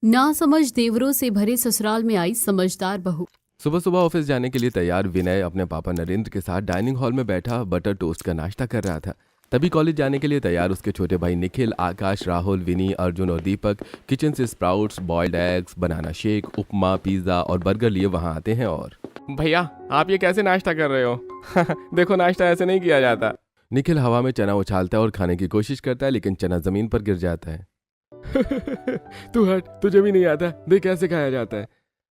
नासमझ देवरों से भरे ससुराल में आई समझदार बहू। सुबह सुबह ऑफिस जाने के लिए तैयार विनय अपने पापा नरेंद्र के साथ डाइनिंग हॉल में बैठा बटर टोस्ट का नाश्ता कर रहा था। तभी कॉलेज जाने के लिए तैयार उसके छोटे भाई निखिल, आकाश, राहुल, विनी, अर्जुन और दीपक किचन से sprouts, boiled eggs, banana shake, upma, pizza और बर्गर लिए वहां आते हैं। और भैया आप ये कैसे नाश्ता कर रहे हो? देखो नाश्ता ऐसे नहीं किया जाता। निखिल हवा में चना उछालता है और खाने की कोशिश करता है, लेकिन चना जमीन पर गिर जाता है। तू हट, तुझे भी नहीं आता, देख कैसे खाया जाता है।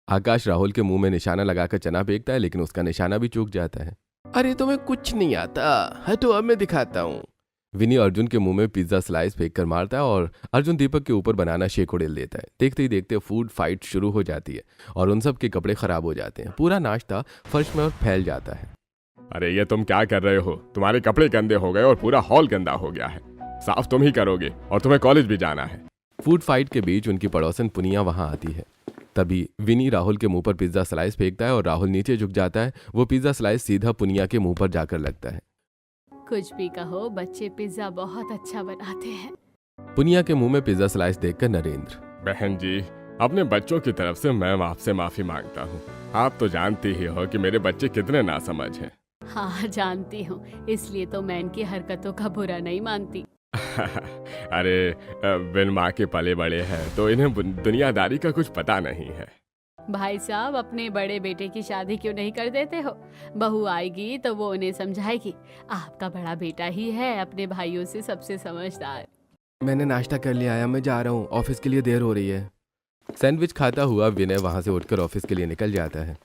आकाश राहुल के मुंह में निशाना लगाकर चना फेंकता है, लेकिन उसका निशाना भी चूक जाता है। अरे तुम्हें कुछ नहीं आता, हटो अब मैं दिखाता हूँ। विनी अर्जुन के मुंह में पिज्जा स्लाइस फेंक कर मारता है और अर्जुन दीपक के ऊपर बनाना शेक उड़ेल देता है। देखते ही देखते फूड फाइट शुरू हो जाती है और उन सब के कपड़े खराब हो जाते हैं। पूरा नाश्ता फर्श में और फैल जाता है। अरे ये तुम क्या कर रहे हो? तुम्हारे कपड़े गंदे हो गए और पूरा हॉल गंदा हो गया है। साफ तुम ही करोगे और तुम्हें कॉलेज भी जाना है। फूड फाइट के बीच उनकी पड़ोसन पुनिया वहां आती है। तभी विनी राहुल के मुंह पर पिज्जा स्लाइस फेंकता है और राहुल नीचे झुक जाता है। वो पिज्जा स्लाइस सीधा पुनिया के मुंह पर जाकर लगता है। कुछ भी कहो, बच्चे पिज्जा बहुत अच्छा बनाते हैं। पुनिया के मुंह में पिज्जा स्लाइस देखकर नरेंद्र, बहन जी, अपने बच्चों की तरफ से मैं आपसे माफी मांगता हूँ। आप तो जानती ही हो कि मेरे बच्चे कितने नासमझ हैं। हाँ जानती हूँ, इसलिए तो मैं इनकी हरकतों का बुरा नहीं मानती। अरे बिन माँ के पले बड़े हैं तो इन्हें दुनियादारी का कुछ पता नहीं है। भाई साहब, अपने बड़े बेटे की शादी क्यों नहीं कर देते हो? बहू आएगी तो वो उन्हें समझाएगी। आपका बड़ा बेटा ही है अपने भाइयों से सबसे समझदार। मैंने नाश्ता कर लिया है, मैं जा रहा हूँ, ऑफिस के लिए देर हो रही है। सैंडविच खाता हुआ विनय वहां से उठकर ऑफिस के लिए निकल जाता है।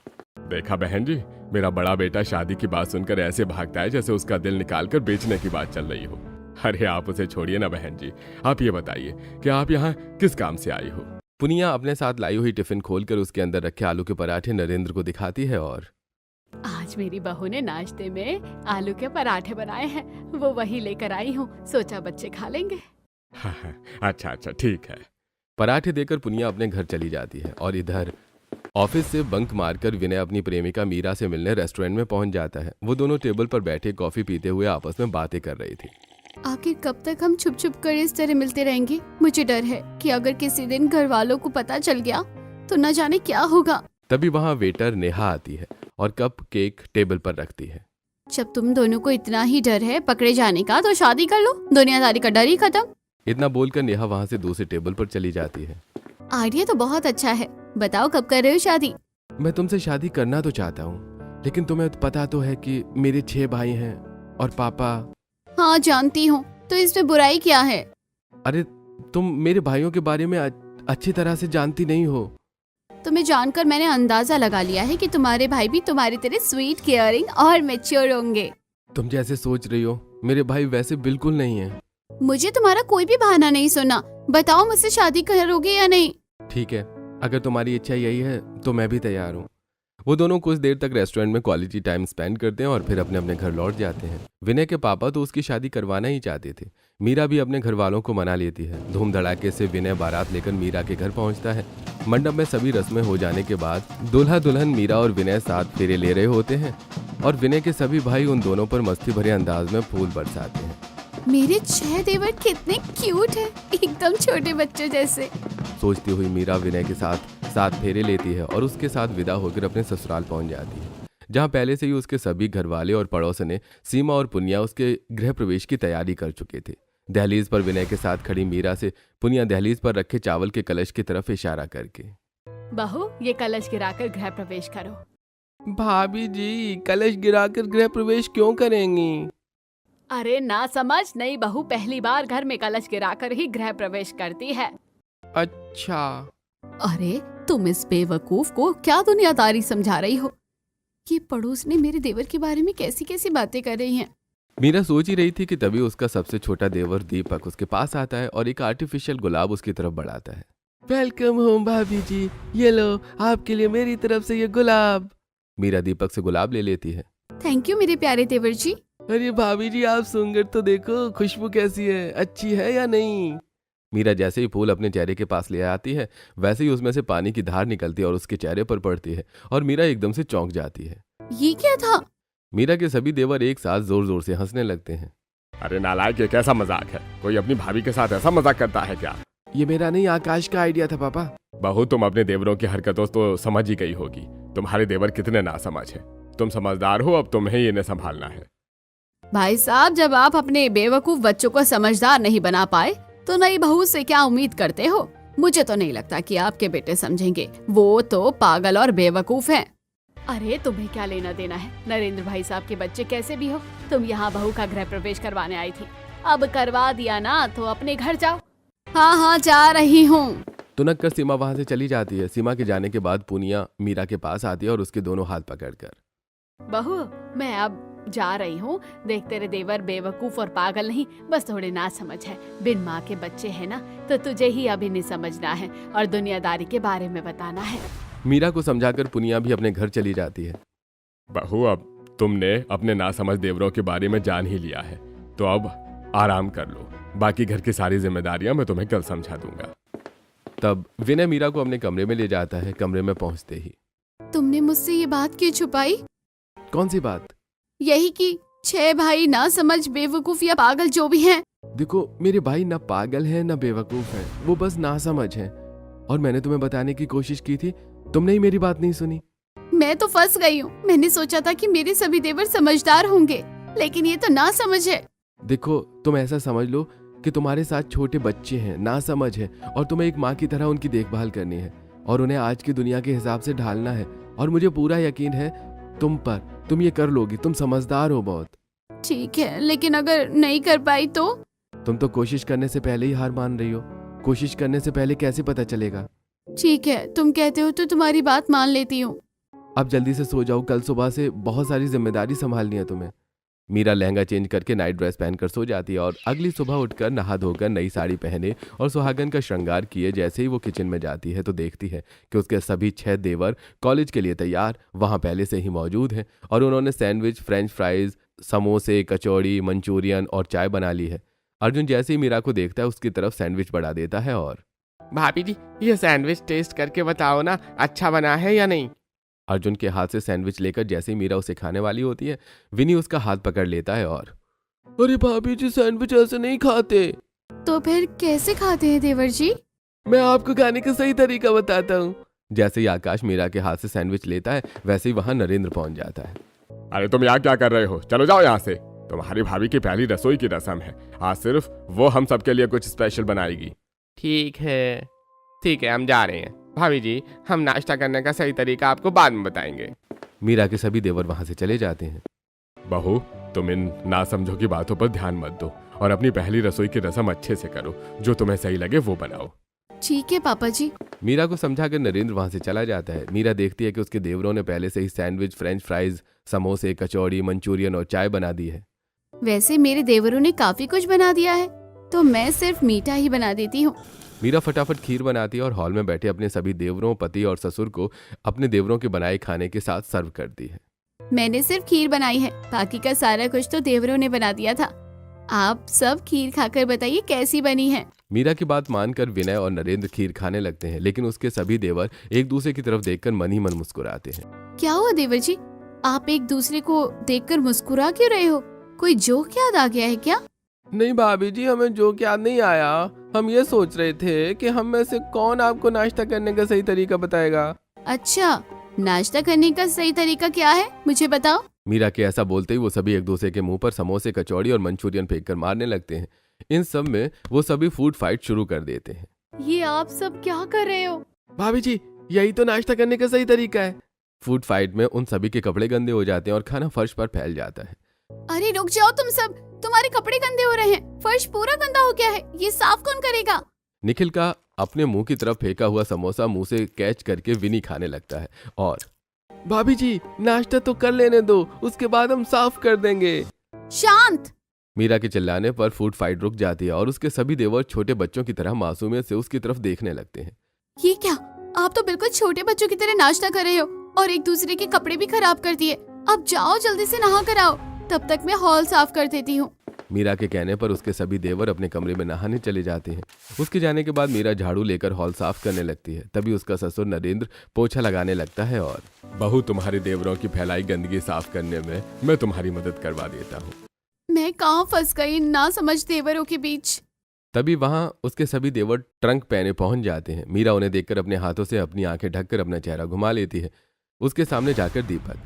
देखा बहन जी, मेरा बड़ा बेटा शादी की बात सुनकर ऐसे भागता है जैसे उसका दिल निकालकर बेचने की बात चल रही हो। अरे आप उसे छोड़िए ना बहन जी, आप ये बताइए कि आप यहाँ किस काम से आई हो? पुनिया अपने साथ लाई हुई टिफिन खोलकर उसके अंदर रखे आलू के पराठे नरेंद्र को दिखाती है और आज मेरी बहू ने नाश्ते में आलू के पराठे बनाए हैं, वो वही लेकर आई हूँ, सोचा बच्चे खा लेंगे। अच्छा ठीक है। पराठे देकर पुनिया अपने घर चली जाती है और इधर ऑफिस से बंक मारकर विनय अपनी प्रेमिका मीरा से मिलने रेस्टोरेंट में पहुंच जाता है। वो दोनों टेबल पर बैठे कॉफी पीते हुए आपस में बातें कर रही थी। आखिर कब तक हम छुप छुप कर इस तरह मिलते रहेंगे? मुझे डर है कि अगर किसी दिन घर वालों को पता चल गया तो न जाने क्या होगा। तभी वहाँ वेटर नेहा आती है और कप केक टेबल पर रखती है। जब तुम दोनों को इतना ही डर है पकड़े जाने का तो शादी कर लो, दुनियादारी का डर ही खत्म। इतना बोलकर नेहा वहाँ से दूसरे टेबल पर चली जाती है। आइडिया तो बहुत अच्छा है, बताओ कब कर रहे हो शादी? मैं तुमसे शादी करना तो चाहता हूँ, लेकिन तुम्हें पता तो है कि मेरे 6 भाई हैं और पापा। हाँ जानती हूँ, तो इसमें बुराई क्या है? अरे तुम मेरे भाइयों के बारे में अच्छी तरह से जानती नहीं हो। तुम्हें जानकर मैंने अंदाजा लगा लिया है कि तुम्हारे भाई भी तुम्हारी तरह स्वीट, केयरिंग और मैच्योर होंगे। तुम जैसे सोच रही हो मेरे भाई वैसे बिल्कुल नहीं है। मुझे तुम्हारा कोई भी बहाना नहीं सुना, बताओ मुझसे शादी करोगे या नहीं? ठीक है, अगर तुम्हारी इच्छा यही है तो मैं भी तैयार हूँ। वो दोनों कुछ देर तक रेस्टोरेंट में क्वालिटी टाइम स्पेंड करते हैं और फिर अपने अपने घर लौट जाते हैं। विनय के पापा तो उसकी शादी करवाना ही चाहते थे। मीरा भी अपने घर वालों को मना लेती है। धूम धड़ाके से विनय बारात लेकर मीरा के घर पहुंचता है। मंडप में सभी रस्में हो जाने के बाद दूल्हा दुल्हन मीरा और विनय साथ फेरे ले रहे होते हैं और विनय के सभी भाई उन दोनों पर मस्ती भरे अंदाज में फूल बरसाते हैं। मेरे 6 देवर कितने क्यूट हैं, एकदम छोटे बच्चों जैसे। सोचती हुई मीरा विनय के साथ फेरे लेती है और उसके साथ विदा होकर अपने ससुराल पहुंच जाती है, जहां पहले से ही उसके सभी घरवाले और पड़ोसने सीमा और पुनिया उसके गृह प्रवेश की तैयारी कर चुके थे। दहलीज पर विनय के साथ खड़ी मीरा से पुनिया दहलीज पर रखे चावल के कलश की तरफ इशारा करके, बहू ये कलश गिराकर गृह प्रवेश करो। भाभी जी, कलश गिराकर गृह प्रवेश क्यों करेंगी? अरे ना समझ नहीं, बहू पहली बार घर में कलश गिराकर ही गृह प्रवेश करती है। अच्छा। अरे तुम इस बेवकूफ को क्या दुनियादारी समझा रही हो? ये पड़ोस ने मेरे देवर के बारे में कैसी कैसी बातें कर रही हैं। मीरा सोच ही रही थी कि तभी उसका सबसे छोटा देवर दीपक उसके पास आता है और एक आर्टिफिशियल गुलाब उसकी तरफ बढ़ाता है। वेलकम होम भाभी जी, ये लो आपके लिए मेरी तरफ से ये गुलाब। मीरा दीपक से गुलाब ले लेती है। थैंक यू मेरे प्यारे देवर जी। अरे भाभी जी, आप सुंदर तो देखो, खुशबू कैसी है, अच्छी है या नहीं? मीरा जैसे ही फूल अपने चेहरे के पास ले आती है वैसे ही उसमें से पानी की धार निकलती है और उसके चेहरे पर पड़ती है और मीरा एकदम से चौंक जाती है। ये क्या था? मीरा के सभी देवर एक साथ जोर जोर से हंसने लगते हैं। अरे नालायक, ये कैसा मजाक है? कोई अपनी भाभी के साथ ऐसा मजाक करता है क्या? ये मेरा नहीं, आकाश का आइडिया था पापा। बहू, तुम अपने देवरों की हरकतों तो समझ ही गई होगी। तुम्हारे देवर कितने नासमझ हैं। तुम समझदार हो, अब तुम्हें ही इन्हें संभालना है। भाई साहब, जब आप अपने बेवकूफ बच्चों को समझदार नहीं बना पाए तो नई बहू से क्या उम्मीद करते हो? मुझे तो नहीं लगता कि आपके बेटे समझेंगे। वो तो पागल और बेवकूफ हैं। अरे तुम्हें क्या लेना देना है? नरेंद्र भाई साहब के बच्चे कैसे भी हो, तुम यहाँ बहू का गृह प्रवेश करवाने आई थी। अब करवा दिया ना तो अपने घर जाओ। हाँ हाँ, जा रही हूँ। तुनक कर सीमा वहां से चली जाती है। सीमा के जाने के बाद पूनिया मीरा के पास आती है और उसके दोनों हाथ पकड़कर, बहू, मैं अब जा रही हूँ। देख, तेरे देवर बेवकूफ और पागल नहीं, बस थोड़े ना समझ है। बिन माँ के बच्चे हैं ना, तो तुझे ही अभी नहीं समझना है और दुनियादारी के बारे में बताना है। मीरा को समझाकर पुनिया भी अपने घर चली जाती है। बहू, अब तुमने अपने नासमझ देवरों के बारे में जान ही लिया है, तो अब आराम कर लो। बाकी घर की सारी जिम्मेदारियां मैं तुम्हें कल समझा दूंगा। तब विनय मीरा को अपने कमरे में ले जाता है। कमरे में पहुंचते ही, तुमने मुझसे ये बात क्यों छुपाई? कौन सी बात? यही कि 6 भाई ना समझ, बेवकूफ या पागल जो भी हैं। देखो, मेरे भाई ना पागल है ना बेवकूफ है, वो बस नासमझ है। और मैंने तुम्हें बताने की कोशिश की थी, तुमने ही मेरी बात नहीं सुनी। मैं तो फंस गई हूँ। मैंने सोचा था कि मेरे सभी देवर समझदार होंगे, लेकिन ये तो ना समझ है। देखो, तुम ऐसा समझ लो कि तुम्हारे साथ छोटे बच्चे हैं, नासमझ है, और तुम्हें एक माँ की तरह उनकी देखभाल करनी है और उन्हें आज की दुनिया के हिसाब से ढालना है। और मुझे पूरा यकीन है तुम पर, तुम ये कर लोगी। तुम समझदार हो बहुत। ठीक है, लेकिन अगर नहीं कर पाई तो? तुम तो कोशिश करने से पहले ही हार मान रही हो। कोशिश करने से पहले कैसे पता चलेगा? ठीक है, तुम कहते हो तो तुम्हारी बात मान लेती हूँ। अब जल्दी से सो जाओ, कल सुबह से बहुत सारी जिम्मेदारी संभालनी है तुम्हें। मीरा लहंगा चेंज करके नाइट ड्रेस पहनकर सो जाती है और अगली सुबह उठकर नहा धोकर नई साड़ी पहने और सुहागन का श्रृंगार किए जैसे ही वो किचन में जाती है तो देखती है कि उसके सभी 6 देवर कॉलेज के लिए तैयार वहां पहले से ही मौजूद हैं और उन्होंने सैंडविच, फ्रेंच फ्राइज, समोसे, कचौड़ी, मंचूरियन और चाय बना ली है। अर्जुन जैसे ही मीरा को देखता है उसकी तरफ सैंडविच बढ़ा देता है और, भाभी जी, ये सैंडविच टेस्ट करके बताओ ना, अच्छा बना है या नहीं? अर्जुन के हाथ से सैंडविच लेकर जैसे ही मीरा उसे खाने वाली होती है, विनी उसका हाथ पकड़ लेता है और, अरे भाभी जी, सैंडविच ऐसे नहीं खाते। तो फिर कैसे खाते हैं देवर जी? मैं आपको खाने का सही तरीका बताता हूँ। जैसे ही आकाश मीरा के हाथ से सैंडविच लेता है वैसे ही वहां नरेंद्र पहुंच जाता है। अरे तुम यहाँ क्या कर रहे हो? चलो जाओ यहाँ से। तुम्हारी भाभी की पहली रसोई की रस्म है, आज सिर्फ वो हम सबके लिए कुछ स्पेशल बनाएगी। ठीक है, हम जा रहे हैं। भाभी जी, हम नाश्ता करने का सही तरीका आपको बाद में बताएंगे। मीरा के सभी देवर वहां से चले जाते हैं। बहू, तुम इन नासमझों की बातों पर ध्यान मत दो और अपनी पहली रसोई की रस्म अच्छे से करो। जो तुम्हें सही लगे वो बनाओ। ठीक है पापा जी। मीरा को समझाकर नरेंद्र वहां से चला जाता है। मीरा देखती है कि उसके देवरों ने पहले से ही सैंडविच, फ्रेंच फ्राइज, समोसे, कचौड़ी, मंचूरियन और चाय बना दी है। वैसे मेरे देवरों ने काफी कुछ बना दिया है, तो मैं सिर्फ मीठा ही बना देती हूँ। मीरा फटाफट खीर बनाती है और हॉल में बैठे अपने सभी देवरों, पति और ससुर को अपने देवरों के बनाए खाने के साथ सर्व करती है। मैंने सिर्फ खीर बनाई है, बाकी का सारा कुछ तो देवरों ने बना दिया था। आप सब खीर खाकर बताइए कैसी बनी है। मीरा की बात मानकर विनय और नरेंद्र खीर खाने लगते हैं, लेकिन उसके सभी देवर एक दूसरे की तरफ देखकर मन ही मन मुस्कुराते हैं। क्या हुआ देवर जी, आप एक दूसरे को देखकर मुस्कुरा क्यों रहे हो? कोई जोक याद आ गया है क्या? नहीं भाभी जी, हमें जोक याद नहीं आया। हम ये सोच रहे थे कि हम में से कौन आपको नाश्ता करने का सही तरीका बताएगा। अच्छा, नाश्ता करने का सही तरीका क्या है, मुझे बताओ। मीरा के ऐसा बोलते ही वो सभी एक दूसरे के मुंह पर समोसे, कचौड़ी और मंचूरियन फेंककर मारने लगते हैं। इन सब में वो सभी फूड फाइट शुरू कर देते हैं। ये आप सब क्या कर रहे हो? भाभी जी, यही तो नाश्ता करने का सही तरीका है। फूड फाइट में उन सभी के कपड़े गंदे हो जाते हैं और खाना फर्श पर फैल जाता है। अरे रुक जाओ तुम सब, तुम्हारे कपड़े गंदे हो रहे हैं, फर्श पूरा गंदा हो गया है, ये साफ कौन करेगा? निखिल का अपने मुंह की तरफ फेंका हुआ समोसा मुंह से कैच करके विनी खाने लगता है और, भाभी जी, नाश्ता तो कर लेने दो, उसके बाद हम साफ कर देंगे। शांत। मीरा के चिल्लाने पर फूड फाइट रुक जाती है और उसके सभी देवर छोटे बच्चों की तरह मासूमियत से उसकी तरफ देखने लगते हैं। ये क्या, आप तो बिल्कुल छोटे बच्चों की तरह नाश्ता कर रहे हो और एक दूसरे के कपड़े भी खराब कर दिए। अब जाओ जल्दी से नहा कर आओ, तब तक मैं हॉल साफ कर देती हूँ। मीरा के कहने पर उसके सभी देवर अपने कमरे में नहाने चले जाते हैं। उसके जाने के बाद मीरा झाड़ू लेकर हॉल साफ करने लगती है। तभी उसका ससुर नरेंद्र पोछा लगाने लगता है और, बहू, तुम्हारे देवरों की फैलाई गंदगी साफ करने में मैं तुम्हारी मदद करवा देता हूँ। मैं कहाँ फंस गई ना समझ देवरों के बीच। तभी वहां उसके सभी देवर ट्रंक पहने पहुंच जाते हैं। मीरा उन्हें देखकर अपने हाथों से अपनी आंखें ढककर अपना चेहरा घुमा लेती है। उसके सामने जाकर दीपक,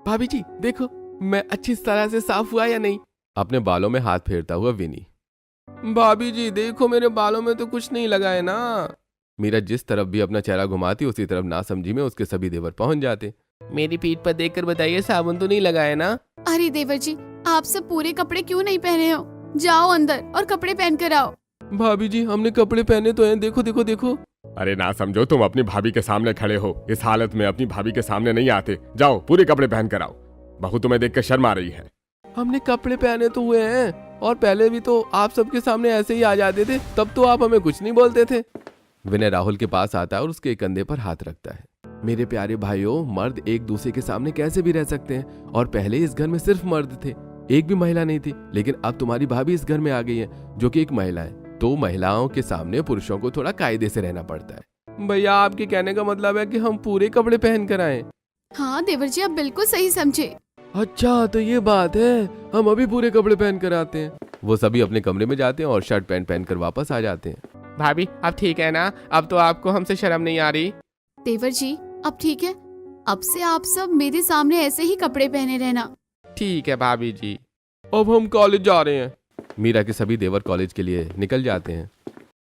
भाभी जी देखो मैं अच्छी तरह से साफ हुआ या नहीं। अपने बालों में हाथ फेरता हुआ विनी, भाभी जी देखो मेरे बालों में तो कुछ नहीं लगा है ना। मीरा जिस तरफ भी अपना चेहरा घुमाती उसी तरफ नासमझी में उसके सभी देवर पहुंच जाते। मेरी पीठ पर देखकर बताइए साबुन तो नहीं लगा है ना। अरे देवर जी, आप सब पूरे कपड़े क्यों नहीं पहने हो? जाओ अंदर और कपड़े पहन कर आओ। भाभी जी हमने कपड़े पहने तो हैं, देखो देखो देखो। अरे ना समझो, तुम अपनी भाभी के सामने खड़े हो, इस हालत में अपनी भाभी के सामने नहीं आते। जाओ पूरे कपड़े पहन कर आओ। बहू तुम्हें देखकर शर्म आ रही है। हमने कपड़े पहने तो हुए हैं, और पहले भी तो आप सबके सामने ऐसे ही आ जाते थे, तब तो आप हमें कुछ नहीं बोलते थे। विनय राहुल के पास आता है और उसके कंधे पर हाथ रखता है। मेरे प्यारे भाइयों, मर्द एक दूसरे के सामने कैसे भी रह सकते हैं, और पहले इस घर में सिर्फ मर्द थे, एक भी महिला नहीं थी। लेकिन अब तुम्हारी भाभी इस घर में आ गई है जो कि एक महिला है, तो महिलाओं के सामने पुरुषों को थोड़ा कायदे से रहना पड़ता है। भैया आपके कहने का मतलब है कि हम पूरे कपड़े पहन कर आए? हाँ देवर जी, आप बिल्कुल सही समझे। अच्छा तो ये बात है, हम अभी पूरे कपड़े पहन कर आते हैं। वो सभी अपने कमरे में जाते हैं और शर्ट पैंट पहनकर वापस आ जाते हैं। भाभी अब ठीक है ना? अब तो आपको हमसे शर्म नहीं आ रही? देवर जी अब ठीक है, अब से आप सब मेरे सामने ऐसे ही कपड़े पहने रहना। ठीक है भाभी जी। अब हम कॉलेज जा रहे हैं। मीरा के सभी देवर कॉलेज के लिए निकल जाते हैं।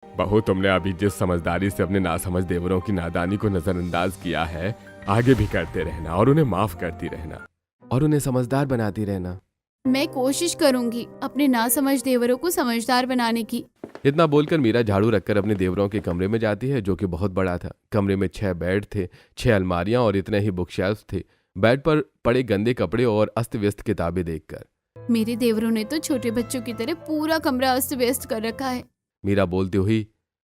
बहू तुमने अभी जिस समझदारी से अपने नासमझ देवरों की नादानी को नजरअंदाज किया है, आगे भी करते रहना और उन्हें माफ करती रहना और उन्हें समझदार बनाती रहना। मैं कोशिश करूंगी अपने नासमझ देवरों को समझदार बनाने की। इतना बोलकर मीरा झाड़ू रखकर अपने देवरों के कमरे में जाती है, जो कि बहुत बड़ा था। कमरे में 6 बेड थे, 6 अलमारियां और इतने ही बुक शेल्फ थे। बेड पर पड़े गंदे कपड़े और अस्त व्यस्त किताबें देखकर मेरे देवरों ने तो छोटे बच्चों की तरह पूरा कमरा अस्त व्यस्त कर रखा है। मीरा बोलती हुई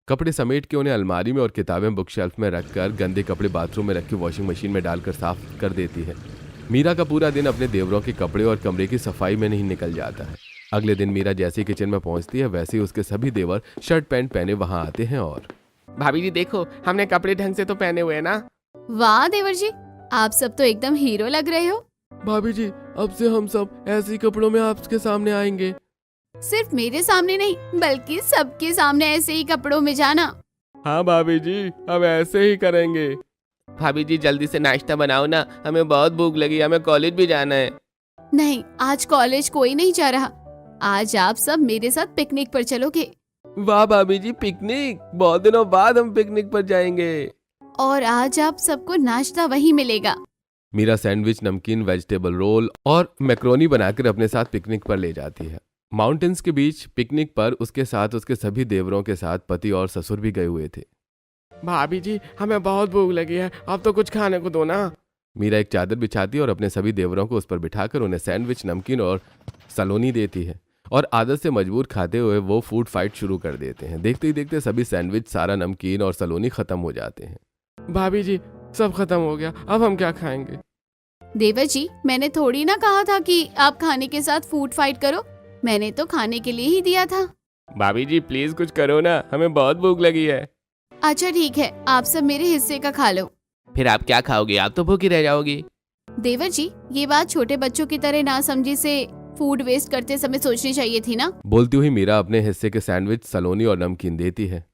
कपड़े समेट के उन्हें अलमारी में और किताबें बुक शेल्फ में रखकर गंदे कपड़े बाथरूम में रखी वॉशिंग मशीन में डालकर साफ कर देती है। मीरा का पूरा दिन अपने देवरों के कपड़े और कमरे की सफाई में नहीं निकल जाता है। अगले दिन मीरा जैसे ही किचन में पहुंचती है, वैसे ही उसके सभी देवर शर्ट पैंट पहने वहां आते हैं। और भाभी जी देखो हमने कपड़े ढंग से तो पहने हुए हैं ना। वाह देवर जी, आप सब तो एकदम हीरो लग रहे हो। भाभी जी अब से हम सब ऐसे ही कपड़ों में आपके सामने आएंगे। सिर्फ मेरे सामने नहीं, बल्कि सबके सामने ऐसे ही कपड़ों में जाना। हाँ भाभी जी अब ऐसे ही करेंगे। भाभी जी जल्दी से नाश्ता बनाओ ना, हमें बहुत भूख लगी, हमें कॉलेज भी जाना है। नहीं, आज कॉलेज कोई नहीं जा रहा। आज आप सब मेरे साथ पिकनिक पर चलोगे। वाह भाभी जी, पिकनिक! बहुत दिनों बाद हम पिकनिक पर जाएंगे। और आज आप सबको नाश्ता वहीं मिलेगा। मीरा सैंडविच, नमकीन, वेजिटेबल रोल और मैक्रोनी बनाकर अपने साथ पिकनिक पर ले जाती है। माउंटेन्स के बीच पिकनिक पर उसके साथ उसके सभी देवरों के साथ पति और ससुर भी गए हुए थे। भाभी जी हमें बहुत भूख लगी है, अब तो कुछ खाने को दो ना। मीरा एक चादर बिछाती है और अपने सभी देवरों को उस पर बिठाकर उन्हें सैंडविच, नमकीन और सलोनी देती है। और आदत से मजबूर खाते हुए वो फूड फाइट शुरू कर देते हैं। देखते ही देखते सभी सैंडविच, सारा नमकीन और सलोनी खत्म हो जाते हैं। भाभी जी सब खत्म हो गया, अब हम क्या खाएंगे? देवर जी, मैंने थोड़ी ना कहा था कि आप खाने के साथ फूड फाइट करो। मैंने तो खाने के लिए ही दिया था। भाभी जी प्लीज कुछ करो ना, हमें बहुत भूख लगी है। अच्छा ठीक है, आप सब मेरे हिस्से का खा लो। फिर आप क्या खाओगे? आप तो भूखी रह जाओगी। देवर जी, ये बात छोटे बच्चों की तरह ना समझी से फूड वेस्ट करते समय सोचनी चाहिए थी ना। बोलती हुई मीरा अपने हिस्से के सैंडविच, सलोनी और नमकीन देती है।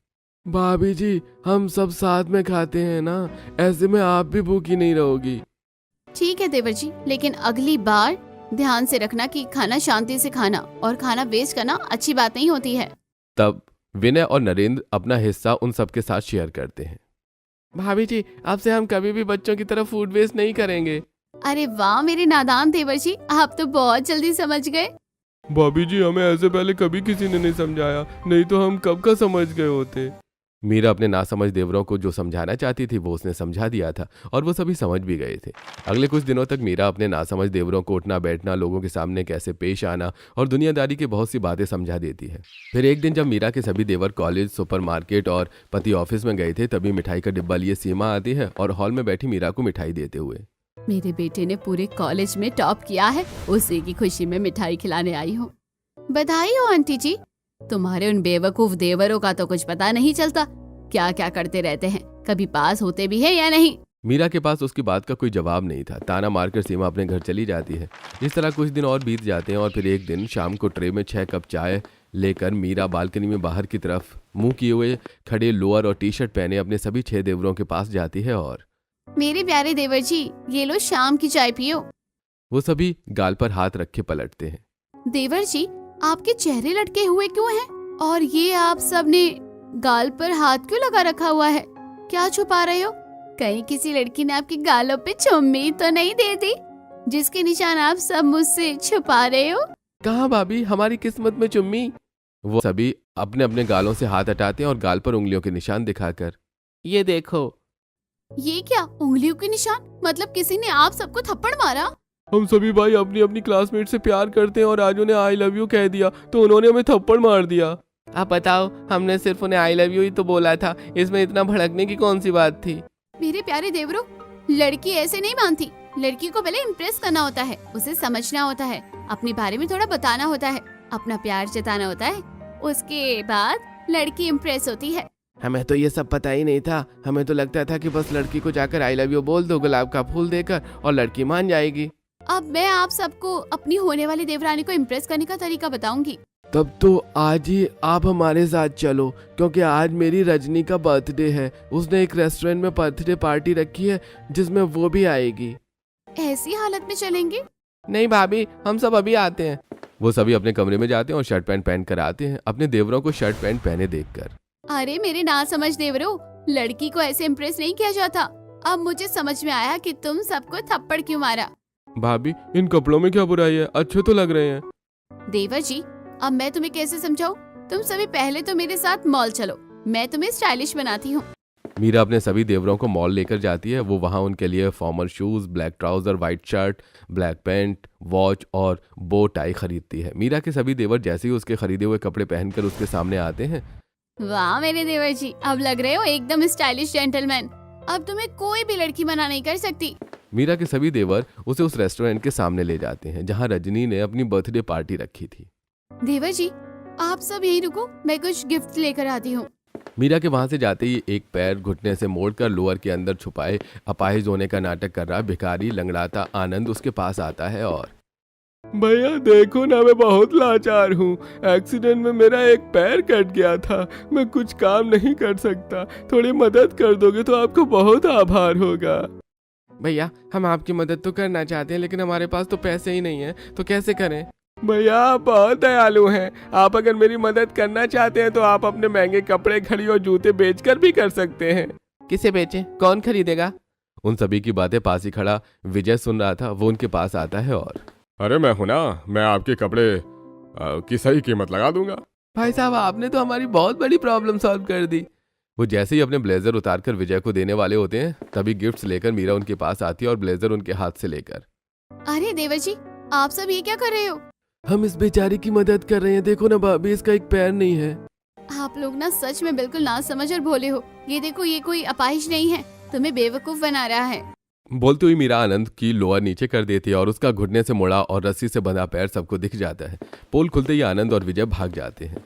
भाभी जी हम सब साथ में खाते हैं ना, ऐसे में आप भी भूखी नहीं रहोगी। ठीक है देवर जी, लेकिन अगली बार ध्यान से रखना कि खाना शांति से खाना, और खाना वेस्ट करना अच्छी बात नहीं होती है। तब विनय और नरेंद्र अपना हिस्सा उन सबके साथ शेयर करते हैं। भाभी जी अब से हम कभी भी बच्चों की तरफ फूड वेस्ट नहीं करेंगे। अरे वाह मेरे नादान देवर जी, आप तो बहुत जल्दी समझ गए। भाभी जी हमें ऐसे पहले कभी किसी ने नहीं समझाया, नहीं तो हम कब का समझ गए होते। मीरा अपने नासमझ देवरों को जो समझाना चाहती थी वो उसने समझा दिया था, और वो सभी समझ भी गए थे। अगले कुछ दिनों तक मीरा अपने नासमझ देवरों को उठना बैठना, लोगों के सामने कैसे पेश आना और दुनियादारी की बहुत सी बातें समझा देती है। फिर एक दिन जब मीरा के सभी देवर कॉलेज, सुपरमार्केट और पति ऑफिस में गए थे, तभी मिठाई का डिब्बा लिए सीमा आती है और हॉल में बैठी मीरा को मिठाई देते हुए। मेरे बेटे ने पूरे कॉलेज में टॉप किया है, उसी की खुशी में मिठाई खिलाने आई हूँ। बधाई हो आंटी जी। तुम्हारे उन बेवकूफ देवरों का तो कुछ पता नहीं चलता, क्या क्या करते रहते हैं, कभी पास होते भी है या नहीं। मीरा के पास उसकी बात का कोई जवाब नहीं था। ताना मारकर सीमा अपने घर चली जाती है। इस तरह कुछ दिन और बीत जाते हैं और फिर एक दिन शाम को ट्रे में 6 कप चाय लेकर मीरा बालकनी में बाहर की तरफ मुंह किए हुए खड़े लोअर और टी शर्ट पहने अपने सभी 6 देवरों के पास जाती है और मेरे प्यारे देवर जी, ये लो शाम की चाय पियो। वो सभी गाल पर हाथ रखे पलटते हैं। देवर जी, आपके चेहरे लटके हुए क्यों हैं? और ये आप सब ने गाल पर हाथ क्यों लगा रखा हुआ है? क्या छुपा रहे हो? कहीं किसी लड़की ने आपके गालों पे चुम्मी तो नहीं दे दी, जिसके निशान आप सब मुझसे छुपा रहे हो? कहाँ भाभी, हमारी किस्मत में चुम्मी। वो सभी अपने अपने गालों से हाथ हटाते हैं और गाल पर उंगलियों के निशान दिखाकर ये देखो। ये क्या उंगलियों के निशान? मतलब किसी ने आप सबको थप्पड़ मारा? हम सभी भाई अपनी अपनी क्लासमेट से प्यार करते हैं और आज उन्हें आई लव यू कह दिया तो उन्होंने हमें थप्पड़ मार दिया। आप बताओ, हमने सिर्फ उन्हें आई लव यू ही तो बोला था, इसमें इतना भड़कने की कौन सी बात थी? मेरे प्यारे देवरों, लड़की ऐसे नहीं मानती। लड़की को पहले इम्प्रेस करना होता है, उसे समझना होता है, अपने बारे में थोड़ा बताना होता है, अपना प्यार जताना होता है, उसके बाद लड़की इम्प्रेस होती है। हमें तो ये सब पता ही नहीं था। हमें तो लगता था कि बस लड़की को जाकर आई लव यू बोल दो गुलाब का फूल देकर और लड़की मान जाएगी। अब मैं आप सबको अपनी होने वाली देवरानी को इम्प्रेस करने का तरीका बताऊंगी। तब तो आज ही आप हमारे साथ चलो, क्योंकि आज मेरी रजनी का बर्थडे है। उसने एक रेस्टोरेंट में बर्थडे पार्टी रखी है जिसमें वो भी आएगी। ऐसी हालत में चलेंगे? नहीं भाभी, हम सब अभी आते हैं। वो सभी अपने कमरे में जाते हैं और शर्ट पैंट पहन कर आते हैं अपने देवरों को शर्ट पैंट पहने देखकर। अरे मेरे ना समझ देवरों, लड़की को ऐसे इम्प्रेस नहीं किया जाता। अब मुझे समझ में आया कि तुम सबको थप्पड़ क्यों मारा। भाभी, इन कपड़ों में क्या बुराई है, अच्छे तो लग रहे हैं। देवर जी, अब मैं तुम्हें कैसे समझाऊं? तुम सभी पहले तो मेरे साथ मॉल चलो, मैं तुम्हें स्टाइलिश बनाती हूँ। मीरा अपने सभी देवरों को मॉल लेकर जाती है। वो वहाँ उनके लिए formal shoes, black trouser, white shirt, black pant, watch और बो टाई खरीदती है। मीरा के सभी देवर जैसे ही उसके खरीदे हुए कपड़े पहनकर उसके सामने आते हैं। वाह मेरे देवर जी, अब लग रहे हो एकदम स्टाइलिश जेंटलमैन। अब तुम्हें कोई भी लड़की मना नहीं कर सकती। मीरा के सभी देवर उसे उस रेस्टोरेंट के सामने ले जाते हैं जहाँ रजनी ने अपनी बर्थडे पार्टी रखी थी। देवर जी, आप सब यहीं रुको, मैं कुछ गिफ्ट लेकर आती हूँ। मीरा के वहां से जाते ही एक पैर घुटने से मोड़कर लोअर के अंदर छुपाए अपाहिज होने का नाटक कर रहा भिखारी लंगड़ाता आनंद उसके पास आता है और भैया देखो ना, मैं बहुत लाचार हूँ। एक्सीडेंट में मेरा एक पैर कट गया था, मैं कुछ काम नहीं कर सकता। थोड़ी मदद कर दोगे तो आपको बहुत आभार होगा। भैया, हम आपकी मदद तो करना चाहते हैं, लेकिन हमारे पास तो पैसे ही नहीं है, तो कैसे करें? भैया आप बहुत दयालु हैं। आप अगर मेरी मदद करना चाहते हैं तो आप अपने महंगे कपड़े, घड़ी और जूते बेचकर भी कर सकते हैं। किसे बेचें? कौन खरीदेगा? उन सभी की बातें पास ही खड़ा विजय सुन रहा था। वो उनके पास आता है और अरे मैं हूं ना, मैं आपके कपड़े की सही कीमत लगा दूंगा। भाई साहब, आपने तो हमारी बहुत बड़ी प्रॉब्लम सॉल्व कर दी। वो जैसे ही अपने ब्लेजर उतारकर विजय को देने वाले होते हैं तभी गिफ्ट्स लेकर मीरा उनके पास आती है और ब्लेजर उनके हाथ से लेकर। अरे देवर जी, आप सब ये क्या कर रहे हो? हम इस बेचारे की मदद कर रहे हैं। देखो ना भाभी, इसका एक पैर नहीं है। आप लोग ना सच में बिल्कुल ना समझ और भोले हो। ये देखो, ये कोई अपाहिज नहीं है, तुम्हें बेवकूफ बना रहा है। बोलते हुए मीरा आनंद की लोअर नीचे कर देती है और उसका घुटने से मुड़ा और रस्सी से बंधा पैर सबको दिख जाता है। पोल खुलते ही आनंद और विजय भाग जाते हैं।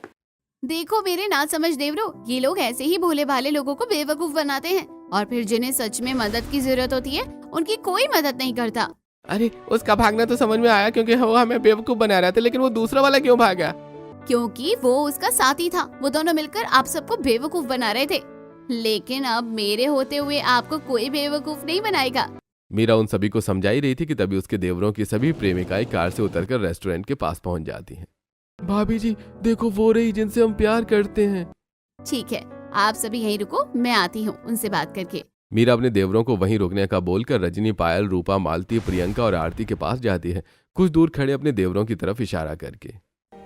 देखो मेरे ना समझ देवरों, ये लोग ऐसे ही भोले भाले लोगों को बेवकूफ बनाते हैं और फिर जिन्हें सच में मदद की जरूरत होती है उनकी कोई मदद नहीं करता। अरे उसका भागना तो समझ में आया, क्योंकि वो हमें बेवकूफ बना रहा था, लेकिन वो दूसरा वाला क्यों भागा? क्योंकि वो उसका साथी था। वो दोनों मिलकर आप सबको बेवकूफ बना रहे थे। लेकिन अब मेरे होते हुए आपको कोई बेवकूफ नहीं बनाएगा। मीरा उन सभी को समझा ही रही थी कि तभी उसके देवरों की सभी प्रेमिकाएं कार से उतरकर रेस्टोरेंट के पास पहुंच जाती हैं। भाभी जी देखो, वो रही जिनसे हम प्यार करते हैं। ठीक है, आप सभी यहीं रुको, मैं आती हूँ उनसे बात करके। मीरा अपने देवरों को वहीं रुकने का बोलकर रजनी, पायल, रूपा, मालती, प्रियंका और आरती के पास जाती है, कुछ दूर खड़े अपने देवरों की तरफ इशारा करके।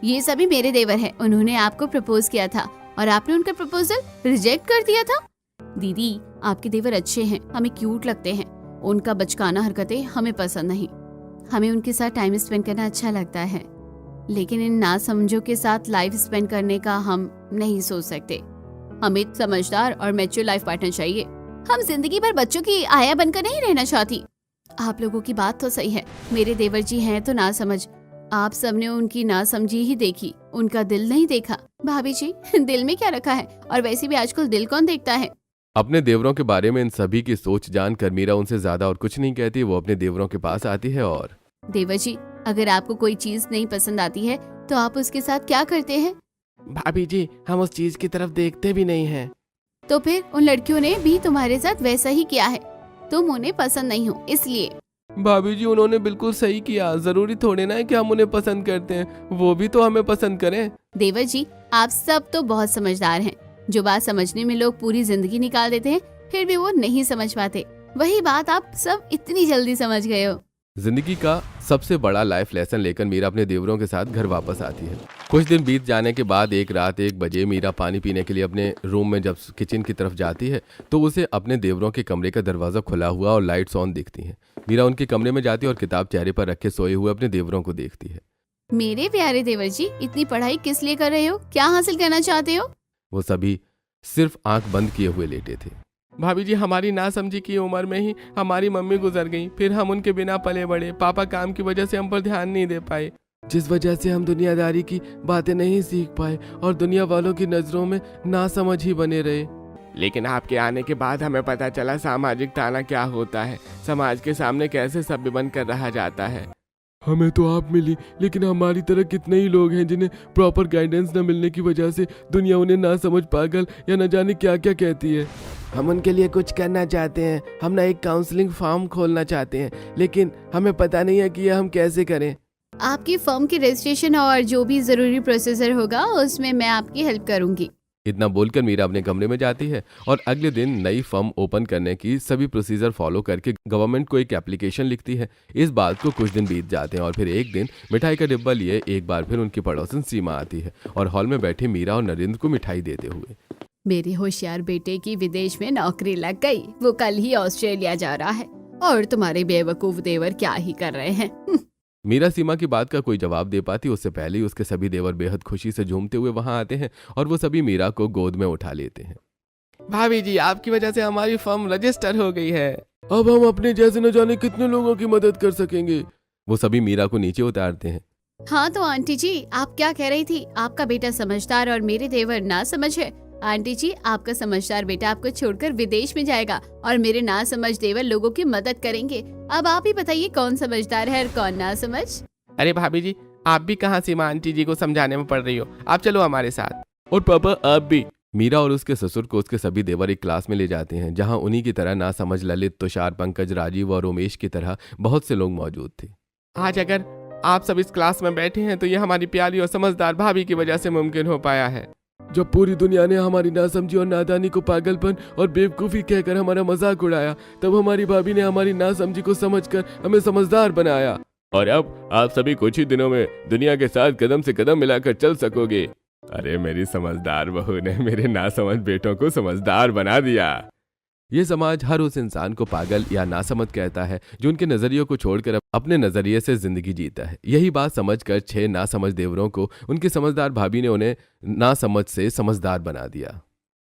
ये सभी मेरे देवर हैं। उन्होंने आपको प्रपोज किया था और आपने उनका प्रपोजल रिजेक्ट कर दिया था। दीदी, आपके देवर अच्छे हैं, हमें क्यूट लगते हैं। उनका बचकाना हरकतें हमें पसंद नहीं। हमें उनके साथ टाइम स्पेंड करना अच्छा लगता है, लेकिन इन नासमझों के साथ लाइफ स्पेंड करने का हम नहीं सोच सकते। हमें समझदार और मैच्योर लाइफ पार्टनर चाहिए। हम जिंदगी भर बच्चों की आया बनकर नहीं रहना चाहती। आप लोगों की बात तो सही है, मेरे देवर जी हैं तो ना समझ। आप सबने उनकी ना समझी ही देखी, उनका दिल नहीं देखा। भाभी जी, दिल में क्या रखा है? और वैसे भी आजकल दिल कौन देखता है? अपने देवरों के बारे में इन सभी की सोच जानकर मीरा उनसे ज्यादा और कुछ नहीं कहती। वो अपने देवरों के पास आती है और देवर जी, अगर आपको कोई चीज नहीं पसंद आती है तो आप उसके साथ क्या करते हैं? भाभी जी हम उस चीज की तरफ देखते भी नहीं हैं। तो फिर उन लड़कियों ने भी तुम्हारे साथ वैसा ही किया है। तुम उन्हें पसंद नहीं हो इसलिए। भाभी जी उन्होंने बिल्कुल सही किया, जरूरी थोड़े ना है कि हम उन्हें पसंद करते हैं, वो भी तो हमें पसंद करें। देवर जी आप सब तो बहुत समझदार हैं। जो बात समझने में लोग पूरी जिंदगी निकाल देते हैं फिर भी वो नहीं समझ पाते, वही बात आप सब इतनी जल्दी समझ गए हो। जिंदगी का सबसे बड़ा लाइफ लेसन लेकर मीरा अपने देवरों के साथ घर वापस आती है। कुछ दिन बीत जाने के बाद एक रात 1 बजे मीरा पानी पीने के लिए अपने रूम में जब किचन की तरफ जाती है तो उसे अपने देवरों के कमरे का दरवाज़ा खुला हुआ और लाइट्स ऑन दिखती हैं। मीरा उनके कमरे में जाती है और किताब चेहरे पर रखे सोए हुए अपने देवरों को देखती है। मेरे प्यारे देवर जी इतनी पढ़ाई किस लिए कर रहे हो, क्या हासिल करना चाहते हो? वो सभी सिर्फ आंख बंद किए हुए लेटे थे। भाभी जी हमारी नासमझी की उम्र में ही हमारी मम्मी गुजर गई, फिर हम उनके बिना पले बड़े। पापा काम की वजह से हम पर ध्यान नहीं दे पाए, जिस वजह से हम दुनियादारी की बातें नहीं सीख पाए और दुनिया वालों की नज़रों में नासमझ ही बने रहे। लेकिन आपके आने के बाद हमें पता चला सामाजिक ताना क्या होता है, समाज के सामने कैसे सभ्य बनकर रहा जाता है। हमें तो आप मिली, लेकिन हमारी तरह कितने ही लोग हैं जिन्हें प्रॉपर गाइडेंस न मिलने की वजह से दुनिया उन्हें ना समझ, पागल या न जाने क्या क्या कहती है। हम उनके लिए कुछ करना चाहते हैं, हम ना एक काउंसलिंग फॉर्म खोलना चाहते हैं, लेकिन हमें पता नहीं है कि यह हम कैसे करें। आपकी फर्म की रजिस्ट्रेशन और जो भी जरूरी प्रोसीजर होगा उसमें मैं आपकी हेल्प करूंगी। इतना बोलकर मीरा अपने कमरे में जाती है और अगले दिन नई फर्म ओपन करने की सभी प्रोसीजर फॉलो करके गवर्नमेंट को एक एप्लीकेशन लिखती है। इस बात को कुछ दिन बीत जाते हैं और फिर एक दिन मिठाई का डिब्बा लिए एक बार फिर उनकी पड़ोसन सीमा आती है और हॉल में बैठे मीरा और नरेंद्र को मिठाई देते हुए। मेरे होशियार बेटे की विदेश में नौकरी लग गई, वो कल ही ऑस्ट्रेलिया जा रहा है और तुम्हारे बेवकूफ देवर क्या ही कर रहे हैं। मीरा सीमा की बात का कोई जवाब दे पाती उससे पहले ही उसके सभी देवर बेहद खुशी से झूमते हुए वहां आते हैं और वो सभी मीरा को गोद में उठा लेते हैं। भाभी जी आपकी वजह से हमारी फर्म रजिस्टर हो गई है। अब हम अपने जैसे न जाने कितने लोगों की मदद कर सकेंगे। वो सभी मीरा को नीचे उतारते हैं। हाँ तो आंटी जी आप क्या कह रही थी, आपका बेटा समझदार और मेरे देवर ना समझ है। आंटी जी आपका समझदार बेटा आपको छोड़कर विदेश में जाएगा और मेरे ना समझ देवर लोगों की मदद करेंगे। अब आप ही बताइए कौन समझदार है और कौन ना समझ। अरे भाभी जी आप भी कहाँ सीमा आंटी जी को समझाने में पड़ रही हो, आप चलो हमारे साथ। और पापा आप भी। मीरा और उसके ससुर को उसके सभी देवर एक क्लास में ले जाते हैं जहां उन्हीं की तरह ना समझ ललित, तुषार, पंकज, राजीव और उमेश की तरह बहुत से लोग मौजूद थे। आज अगर आप सब इस क्लास में बैठे हैं तो ये हमारी प्यारी और समझदार भाभी की वजह से मुमकिन हो पाया है। जब पूरी दुनिया ने हमारी नासमझी और नादानी को पागलपन और बेवकूफ़ी कहकर हमारा मजाक उड़ाया, तब हमारी भाभी ने हमारी नासमझी को समझकर हमें समझदार बनाया। और अब आप सभी कुछ ही दिनों में दुनिया के साथ कदम से कदम मिलाकर चल सकोगे। अरे मेरी समझदार बहू ने मेरे नासमझ बेटों को समझदार बना दिया। ये समाज हर उस इंसान को पागल या नासमझ कहता है जो उनके नजरियों को छोड़कर अपने नजरिए से जिंदगी जीता है। यही बात समझकर 6 नासमझ देवरों को उनकी समझदार भाभी ने उन्हें नासमझ से समझदार बना दिया।